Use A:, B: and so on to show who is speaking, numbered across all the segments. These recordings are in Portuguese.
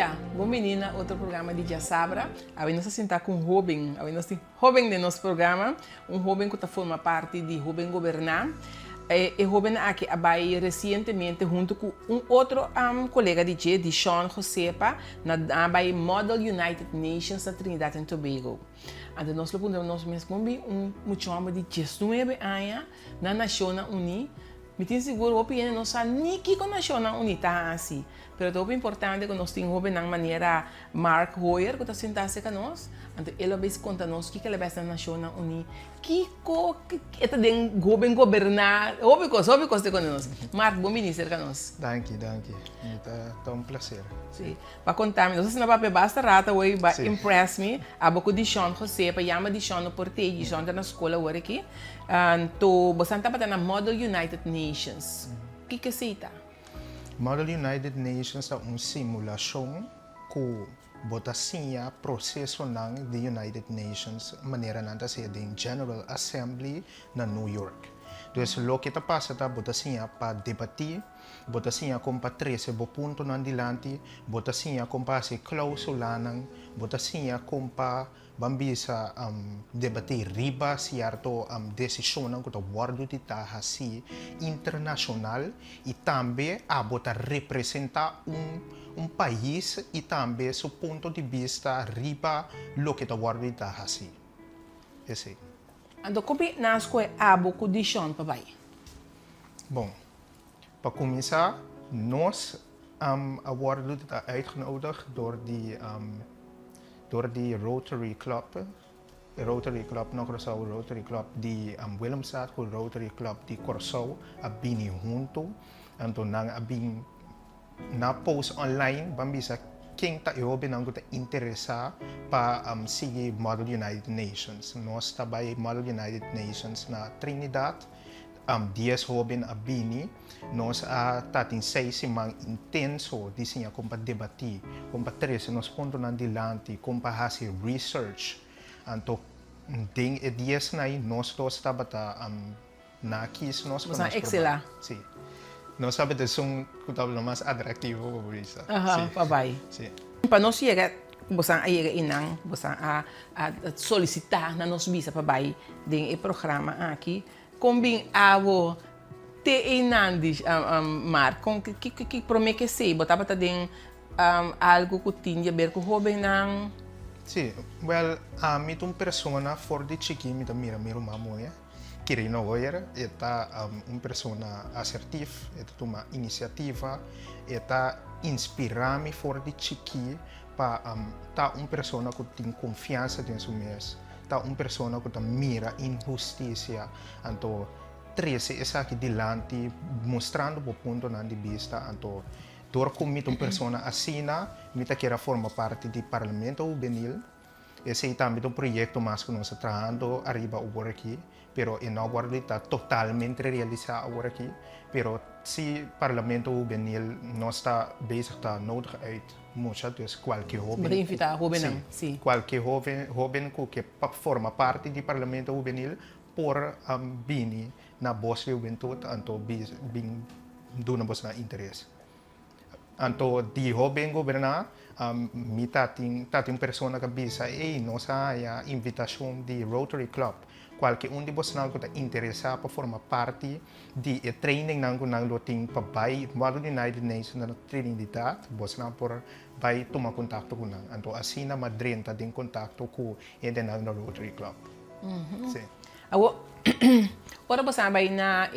A: dia, bom menina, outro programa de Dia Sabra. Aí nós sentar com o Robin, aí nós temos Robin de nosso programa, Robin que forma parte de Robin Governar. E Robin aqui vai recentemente junto com outro colega de Sean Josepa, na Model United Nations da Trinidad e Tobago. Então nós podemos muito chamar de 19 anos na Nações Unidas. Me tenho seguro que não sabe nem que a Nações Unidas assim. Mas é importante que nós tenhamos uma maneira Mark Hoyer que está sentado com nós. Então ele vai contar nos que ele vai na Nações Unidas, que está dentro do governar, houve coisa com nós. Mark, bom ministro com nós.
B: Danke. É um prazer.
A: Sim. Para contar-me, não sei se não vai basta rata hoje, vai impress me. A boca de Sean José, para chamar de Sean no porteiro, de Sean está na escola hoje aqui. Então, você está na Model United Nations. O que é isso?
B: Model United Nations é uma simulação que botasinha processo ng the United Nations maneira nanta sa ding General Assembly na New York. Então, lo que está passando botasinha para debater, botasinha com para 13 ponto nan dilante, botasinha com para se cláusula nang, botasinha com para bambisa debater riba certo decisão nang kuta guardo de tahasi internacional e também a bota representar país e também seu ponto de vista riba lo que está guardo de tahasi. Esse.
A: Então, como nós abo condição para vai?
B: Bom, para começar, nós worden uitgenodigd door die Rotary Club. Rotary Club, nog Curaçao Rotary Club, die Willemstad, Rotary Club, die Curaçao, abini junto. Então, nang abing na post online, bambisa quem está nang está interessado para seguir Model United Nations. Nós trabalhamos Model United Nations na Trinidad. 10 jovens abini, nós tatin 6 semang intenso di siya kung pa debati, kung pa 13 nos ponto nan dilante, kung pa hasi research. Anto ding 10 na nós dos tabata nakis nos
A: Mas excela.
B: Sí. Nós sabemos são kutabla mas atrativo por isso.
A: Aha, pa vai.
B: Sí.
A: Para nós chegar você aí inang, você a solicitar na nos visa para vai ding programa aqui. Combin avo te inandis mar com que promete ser botava também algo que tinha a ver com o jovem não.
B: Sim, well, mit persona for de chiqui mit mira mamoya. Kirino Hoyer eta persona assertiva, eta toma iniciativa, eta inspirami for de chiqui pa ta persona que tem confiança em seu mês. Persona que mira injustiça, então 13 é aqui dilante mostrando o ponto de vista, então door como persona assina, mita que forma parte do Parlamento Juvenil, esse é também projeto mais que nós estamos trabalhando arriba agora aqui, pero não está totalmente realizado agora aqui, pero se Parlamento Juvenil não está bezig está nodig uit muchas dus qualquer jovem.
A: Para invitar jovem, sim.
B: Qualquer jovem que forma parte do Parlamento Juvenil por bini na boa juventude, então bing duna boa na interesse. Então di jovem governar mi tating persona que bisa nossa a invitação de Rotary Club. Qualquer de vocês que está interessado para formar parte de training nang loting pabai Model United Nations na Trinidad, vocês vai tomar contato com nang. Então assim na Madrid está em contato com ele na Rotary Club. Sim.
A: Agora você vai na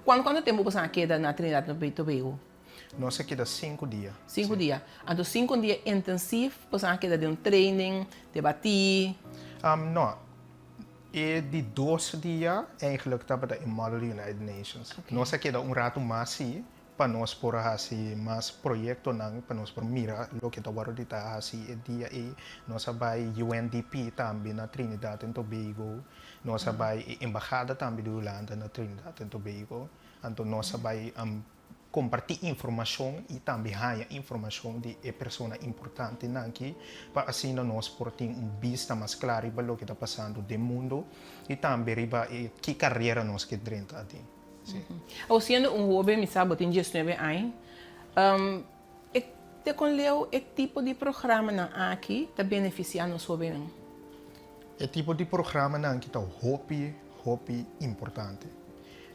A: quanto tempo você queda na Trinidad e Tobago?
B: Nós queda 5 dias.
A: 5 dias. Então 5 dias intensivos, você queda de training, debatir.
B: Não. E de 2 dias, eigenlijk estava em Model United Nations.
A: Okay.
B: Nós queda rato mais para nós por assim mais projeto para nós por mira o que está agora está assim dia e nós vai UNDP também na Trinidad e Tobago, nós vai embaixada também do Holanda na Trinidad e Tobago, então nós vai compartilhar informação e também ganhar informação de pessoas importantes aqui para assim nós ter vista mais clara para o que está passando no mundo e também para que carreira nós que dentro aqui.
A: Ou sendo jovem, me sabe, tem 19 anos, te con leu e tipo de programa na aqui te beneficia nos jovens?
B: É tipo de programa não que está hopi importante.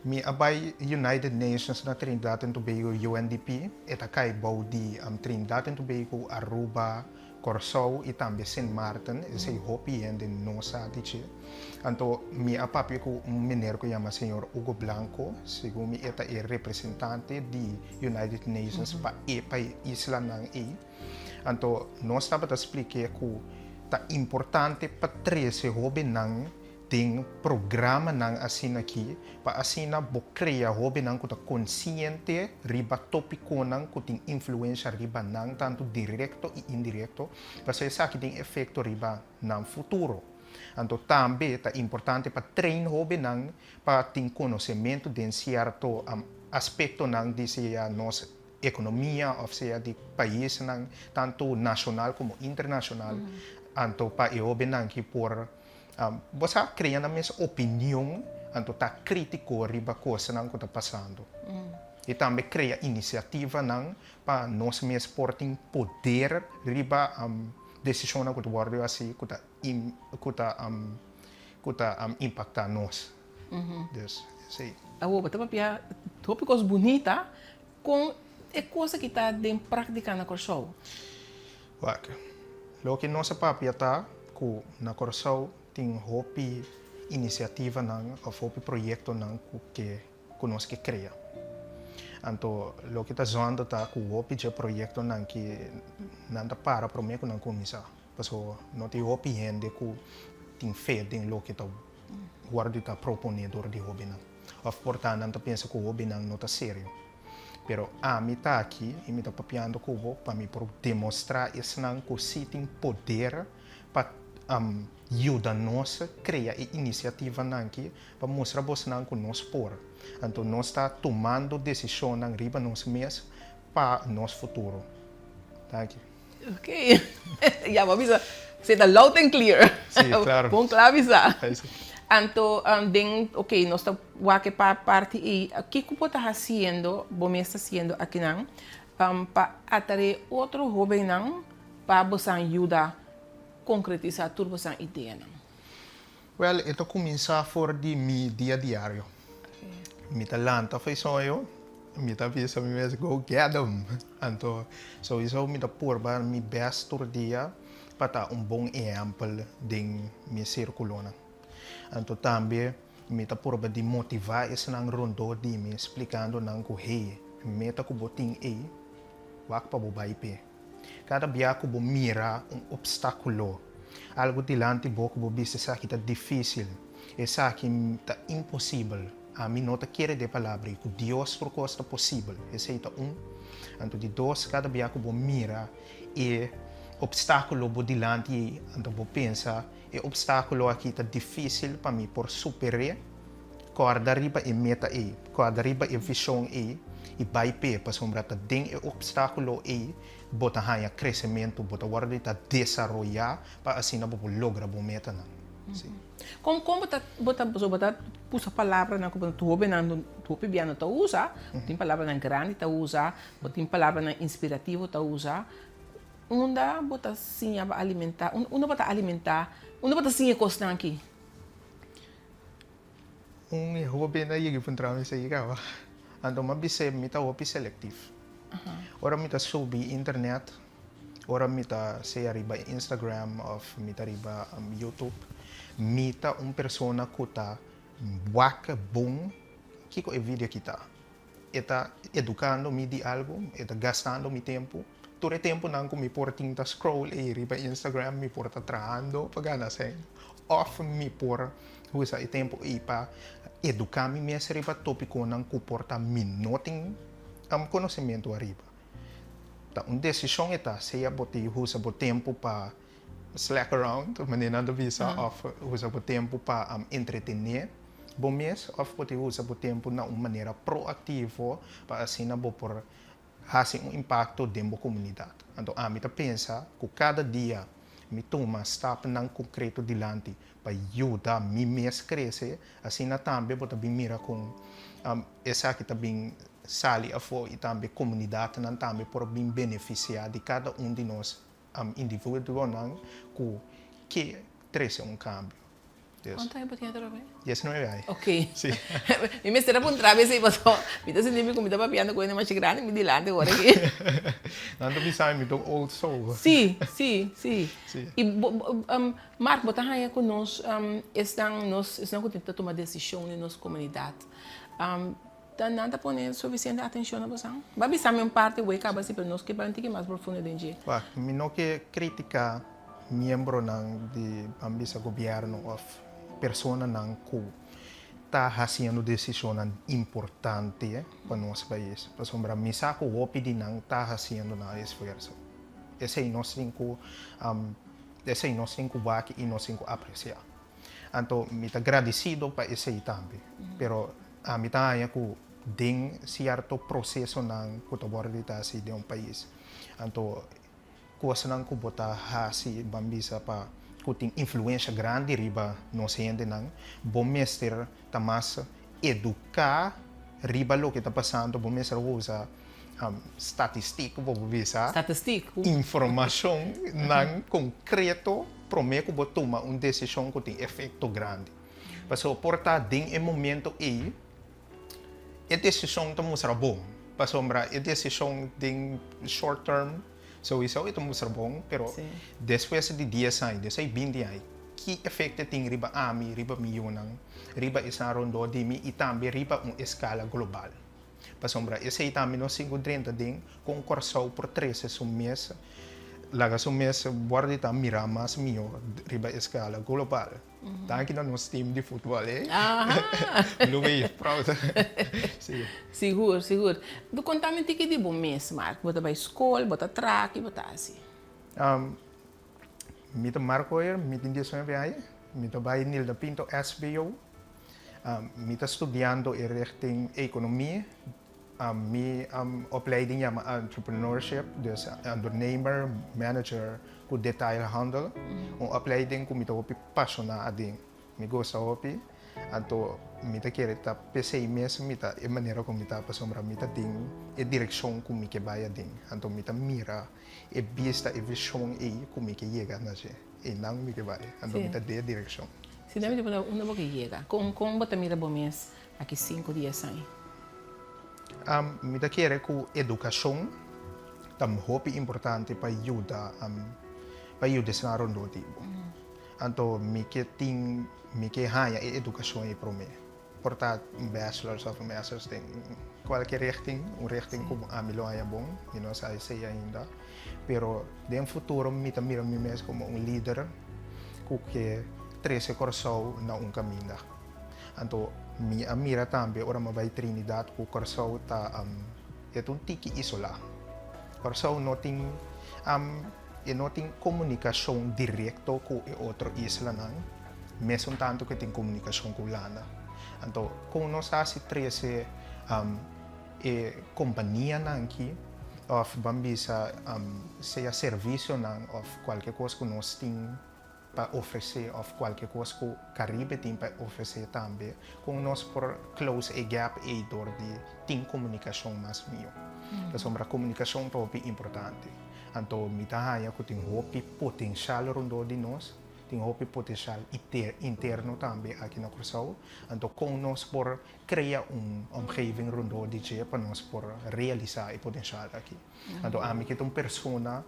B: Mi abai United Nations na Trinidad and Tobago UNDP, eta kai bau di Trinidad and Tobago, Aruba, Curaçao e também Saint Martin, esse hopi and nossa dice. Anto mi apapi ko menero ko chama senhor Hugo Blanco, segundo mi eta é representante di United Nations pa isla nang e. Anto nós estava a explicar que tá importante para trazer hobi nang ting programa nang asin aqui para assim na bo cria hobi nang kuta consciente riba tópico nang kuting influência riba nang tanto directo e indirecto para ser que tem efeito riba nang futuro. Então também tá importante para treinar hobi nang para ter conhecimento de certo aspecto nang de a nossa economia ou seja de país nang tanto nacional como internacional. Anto pa iobe nang ki por você cria na mesma opinião, anto tá crítico riba coisa nang que tá passando. E também cria iniciativa nang pa nós mesmos portem poder riba decisão na que guardo assim que tá impactar nós. Dus, sim.
A: Awo, bata papia tópicos bonita com é coisa que está de prática na Curaçao.
B: Waka. Lo que nossa papia tá ku na Curaçao tem hopi iniciativa nang of hopi proyecto nang que nós que cria. Anto lo que tá zoando tá ku hopi je proyecto nang que nanda para pro me ku nang komisa. Paso no te hopi hende ku tem fé den lo que tá guarda tá proponedor de hobi nang. Of portanto nanta pensa ku hobi nang nota sério. Pero a mim está aqui e me está papiando com o para me demonstrar isso não que se tem poder para ajudar nós a criar iniciativa não que para mostrar você não que nós por. Então nós está tomando decisão não riba nós mesmos para nosso futuro. Tá aqui.
A: Ok. Já vou avisar. Você está loud and clear.
B: Sim, claro.
A: Bom avisar.
B: É isso.
A: Então, ok, nós estamos aqui para parte e o que você está fazendo, você está fazendo aqui não, para atrair outro jovem não, para você ajudar a concretizar tudo essa ideia não?
B: Well, ito começa for de mi dia diário. Mi talanta foi só eu, mi tá pensa mi mes go get them. Então, so isso mi tá por ba mi best tur dia para bom exemplo de mi círculo não. Então também me está por de motivar esse nang rondo de me explicando nang ko hey meta ko boting e wak pa bobai pe cada dia ko bo mira obstáculo algo dilante bo ko bo bisa sa kita difícil essa que tá impossível a mim não tá querer de palavra que Deus por costa possível esse é então de dois cada dia ko bo mira e obstáculo bo dilante então bo pensa e obstáculo aqui está difícil para mim por superar quando arriba e meta e quando arriba e visão e vai pé para sombra tá den e obstáculo e bota hanha crescimento bota guarda tá desenvolver para assim não vou lograr bo meta não sim
A: como bota puxa palavra na como tu bem não tu piano tá usa tem palavra na grande tá usa tem palavra na inspirativo tá usa onda bota sim a alimentar onda bota alimentar onda bota sim costa aqui
B: hobby na yigi puntra mi sa ikaw ando mabise mita hopi selective ora mita subi internet ora mita say riba Instagram of mita riba YouTube mita persona kuta waka bom kiko e video kita eta educando mi di algo eta gastando mi tempo Ture tempo nang mi porting ta scroll e riba Instagram mi porta traando pagana sen off mi por usa e tempo e pa educar mi mes riba tópico nang ku porta minuting conhecimento arriba ta decisão eta seja boti usa bo tempo pa slack around manena do visa off usa bo tempo pa entretener bom mês of boti usa bo tempo na maneira proativo para assim na bo por hace impacto dentro da comunidade. Então, a mim pensa que cada dia me toma step nang concreto dilante para ajudar me mesmo crescer, assim na também bota bem mira com essa que também sali a fo e também comunidade não também por bem beneficiar de cada de nós indivíduo não que traz cambio.
A: ¿Cuánto tiempo tiene todavía?
B: 19 anos.
A: Ok.
B: Sí.
A: Y me estará por vez y pasó. Me está sintiendo como estaba papiando con una más grande, me dilante ahora aquí.
B: Não tô pensando muito old soul.
A: Sí, sí, sí.
B: Sí.
A: Y Mark, você está conosco, estão tentando tomar decisão em nossa comunidade. Nada poner suficiente atenção a você. Vai pensar em parte o que acaba se para nós que para ter mais profundo dentro.
B: Me não que criticar membro de ambisa governo ou persona não que está fazendo decisão importante para nosso país. Por exemplo, me saco o opini não está fazendo na esforço. Esse é nós cinco vaki e nós cinco apreciar. Então, me está agradecido para esse também. Pero a me está aí que tem certo processo não que está de um país. Então, coisa não que botar assim bambisa para que tem influência grande riba não se entende não. Bom mestre tamas educar riba lo que está passando. Bom mestre usa estatística, vou bisa.
A: Estatística.
B: Informação não concreto para mim que botar uma decisão que tem efeito grande. Porque porta tem momento aí a decisão está muito bom. Porque a decisão tem short term. So isso é muito bom, pero depois de 10 anos, depois de 20 anos, que efeito tem riba ami, riba milhão, riba isa rondo de mi e também riba escala global. Para sombra, esse também nós 530 tem com corso por 13 mês, laga mês borda tá mira mais milhão riba escala global. Tá aqui no nosso time de futebol, Luís, pronto.
A: Seguro, seguro. Do contamento que de bom mês, Marco, bota para escola, bota track, bota assim.
B: Me to Marco hier, me tem 19 anos, me to bij Nilda Pinto SBO. Me to estudando em richting economie. Me opleiding ja entrepreneurship, dus ondernemer, manager, ku detailhandel. Een opleiding ku mito opi passiona ading. Me gosta opi. Anto mita kira PC mes mita e maneira como mita pasombra mita ding e direção ku mi ke baya ding. Anto mita mira e vista e visão e ku mi ke llega na je. E nang mi ke baya. Anto mita de direção.
A: Se deve ter uma boa que chega. Como bota mira bom mês aqui 5 dias aí.
B: Me da querer que a educação é importante para ajudar a rondo tipo. Então me que hanya a educação é para mim. Portanto, bachelors of masters tem qualquer richting, richting como a melhor é bom, e não sei ainda. Pero no futuro me mira me mesmo como líder que trece corso na caminho. Então mi mira também ora ma vai Trinidad ku corso ta é tiki isolado. Corso não tem comunicação direta com outro isla não, mesmo tanto que tem comunicação com lana. Então com nós assim treze companhia não aqui of bambisa seja serviço não of qualquer coisa que nós tem para oferecer of qualquer coisa que o Caribe tem para oferecer também, com nós por close a gap e dor de tem comunicação mais mio. Então a comunicação é importante. Então me dá aí que tem potencial rondo de nós, tem potencial interno também aqui na Curaçao. Então com nós por criar omgeving rondo de je para nós por realizar o potencial aqui. Então a mim que tem persona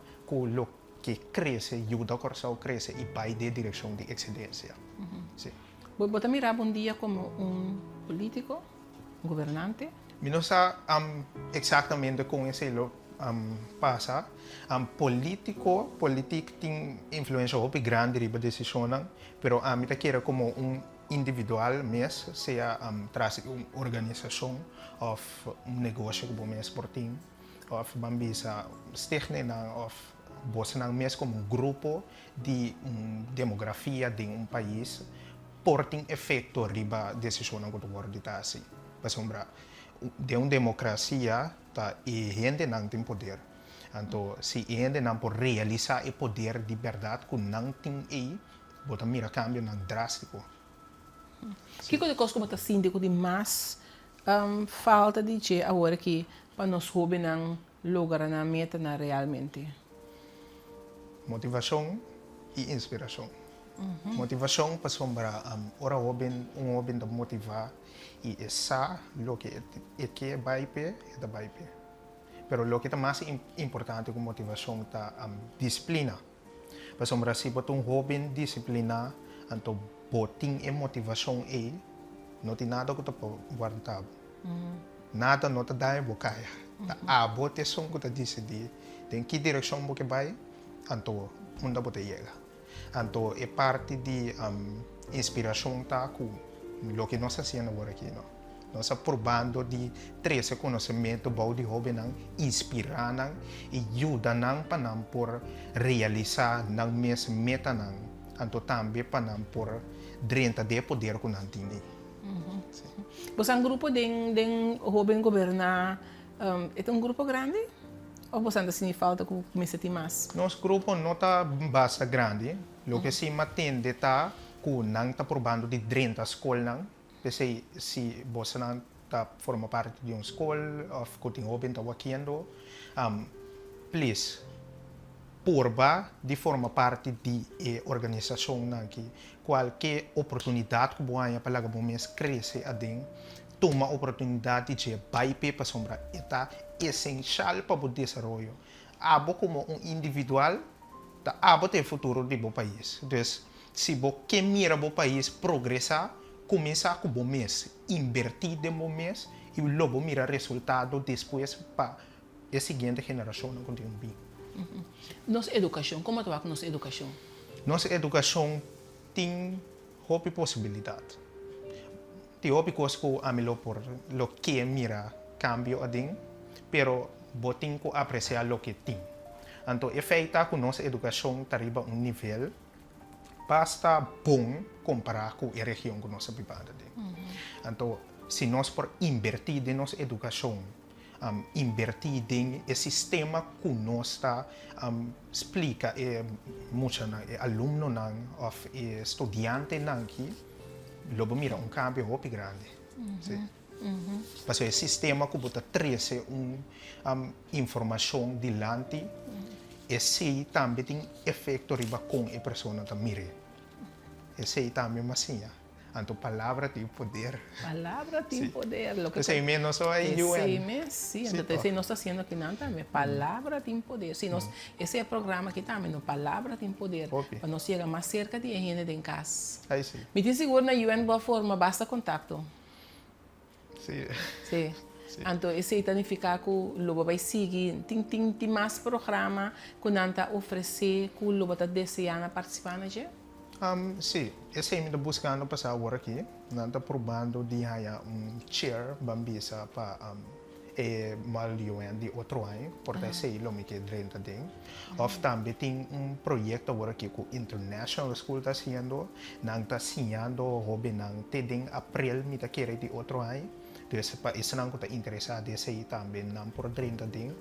B: que cresce, ajuda a Curaçao cresce e vai de direção de excelência. Sim.
A: Você mirar um dia como político, governante?
B: Eu não sei exatamente com esse passa. Político tem influência muito grande na decisão, mas a mim quero como individual mesmo, seja traz uma organização ou negócio como mesmo por time, ou bambisa stichting ou você não mesmo como grupo de demografia de país por tem efeito riba decisão que o governo está assim. Por exemplo, de democracia tá e gente não tem poder. Então, se a gente não pode realizar o poder de verdade que não tem aí, bota mira cambio não drástico.
A: Que coisa que você sente de mais falta de che agora que para nós jovens não lograr na meta na realmente.
B: Motivação e inspiração. Motivação para sombra ora jovem da motivar e essa lo que vai pe da vai pe. Pero lo que é mais importante com motivação tá disciplina. Para sombra se botar jovem disciplina, então botin e motivação não tem nada que tu guardar. Nada não te dá bocaya. A bote som que tu decidi, tem que direção você vai, então onde você chega. Então é parte de inspiração tá com o que nós fazemos agora aqui, não? Nós estamos provando de trazer conhecimento bom de jovem, inspirar e ajudar para não por realizar não mesmo meta não, então também para não por dentro de poder que não tem.
A: Você é um grupo de jovem governar, é um grupo grande? Ou você ainda se falta com começar a mais?
B: Nosso grupo não está bastante grande, o que se mantém está com não está provando de dentro da escola, se você não está forma parte de uma escola ou que tem jovem está fazendo, please porba de forma parte de organização que qualquer oportunidade que você para que você cresça adem toma oportunidade de vai para sombra está essencial para o desenvolvimento abo como individual tá abo tem futuro de bom país então se você mira o país progressar começar com o mês invertir de bom mês e logo mira resultado depois para a seguinte geração não continua bem.
A: Nossa educação, como tu vai com nossa educação?
B: Nossa educação tem muitas possibilidades. Tem muitas coisas que a melhor por lo que mira cambio ading, pero botin ko apreciar lo que tem. Então, é feita que nossa educação arriba nível basta bom comparar com a região que nós vivemos. Então, se nós por invertir em nossa educação, invertir em sistema que nós explica muitos alunos ou estudantes aqui, logo mira cambio muito grande. Porque o sistema que você traz informação dilante, esse também tem efeito com a pessoa que mira. Esse também é assim. Então, palavra tem poder.
A: Palavra tem poder. Lo que
B: esse mesmo só é UN.
A: Sim, então esse nós está fazendo aqui não também. Palavra tem poder. Sim, esse é o programa aqui também. Palavra tem poder. Para nós chegar mais cerca de gente em casa.
B: Aí sim.
A: Me tem seguro na UN boa forma, basta contato.
B: Sim.
A: Sim. Então, esse significa que o Lobo vai seguir. Tem mais programa que não está oferecer que o Lobo está desejando participar, né?
B: Sim, esse é buscando passar agora aqui, não está provando de haya chair bambisa para malioen de outro ano, porque sei lo me que drenta tem. Ou também tem projeto agora aqui com International School está sendo, não está sendo jovem não tem abril me tá querer de outro ano. Então, para isso não está interessado esse também não por drenta tem.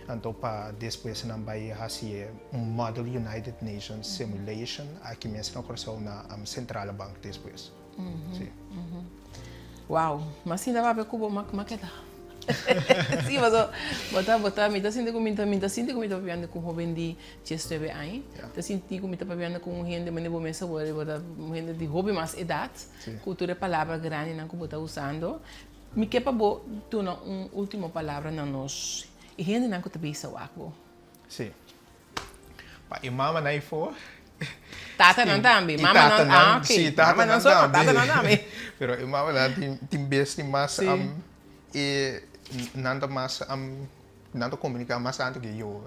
B: Então, para depois não vai fazer Model United Nations Simulation aqui mesmo na Central Bank depois.
A: Uau, mas ainda vai ver como maqueta. Sim, mas botar me tá sentindo como papel com jovem de 19 anos, tá sentindo como papel com gente de maneira mais agora, botar gente de jovem mais idade, cultura palavra grande não que botar usando. Me quer para tu última palavra na nós e gente não que te bisa o aquo.
B: Sim. Pa imama na ifo.
A: Tata não também, mama não. Ok.
B: Sim, tata não
A: também.
B: Pero imama na tim best mas e nada mais nada comunicar mais tanto que eu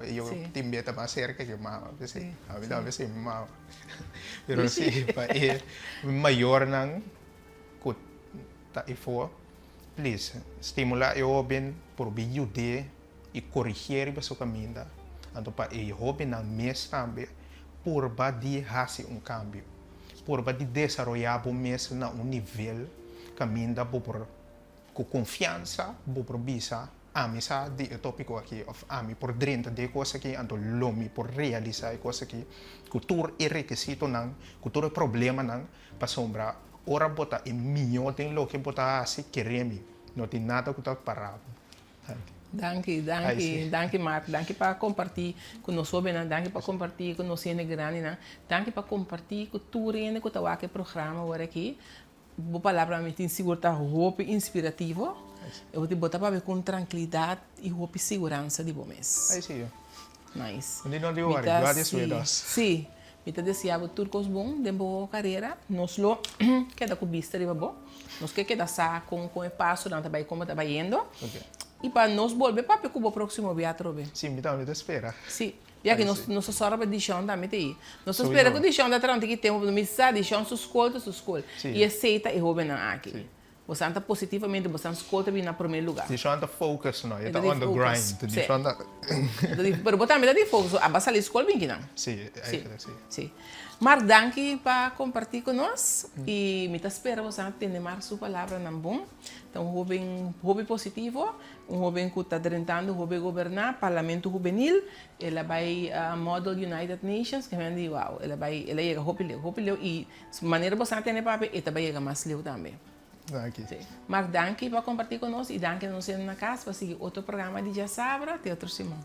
B: tim beta mais cerca que mama, assim. A vida assim mama. Pero sim, pa maior nang kut ta ifo. Please, estimular o jovem por ajudar e corrigir o seu caminho. Então, para o jovem não mês também, por de fazer cambio, por de desenvolver o mês na nível caminho por com confiança, por bisa, amizade de tópico aqui, of ami por dentro de coisa que então lomi por realizar coisa que cultura é requisito não, cultura é problema não, para sombra ora bota e minho tem lo que bota assim queremi não tem nada que está parado.
A: Danke, Mark. Danke para compartilhar com nós, danke para compartilhar com nós, grande, danke para compartilhar com tu, Rene, com o programa agora aqui. Boa palavra, me tem seguro, hope inspirativo. Eu vou te botar para ver com tranquilidade e hope segurança de bom mês.
B: Aí sim.
A: Nice.
B: Não de worry, God is with us.
A: Sim. Me tá deseando turcos bom, de boa carreira. Nós lo queda com vista de bom. Nós queda sa com o passo, não tá bem como tá indo.
B: Okay.
A: E para nós voltar para o próximo viatro.
B: Sim, me dá espera.
A: Sim. E aqui nós só para edição também tem. Nós espera que a edição da trante que temos no missa, edição sus escola. E aceita e rouba na aqui. Você anda positivamente, você escuta bem no primeiro lugar.
B: Deixa eu andar focus, não? Está on the grind. Deixa eu andar...
A: Mas botar medo de focus, a base ali escola bem que não.
B: Sim,
A: sim. Mas danke para compartilhar com nós e me espera você ter mais sua palavra na bom. Então, hobby positivo, jovem que está tentando governar, parlamento juvenil, ela vai Model United Nations, que vem de wow, ela chega hobby e maneira você ter papel, ela vai chegar mais leu também.
B: Sim.
A: Mas danke para compartilhar conosco e danke nos na casa para seguir outro programa de Já Sabra, Teatro Simão.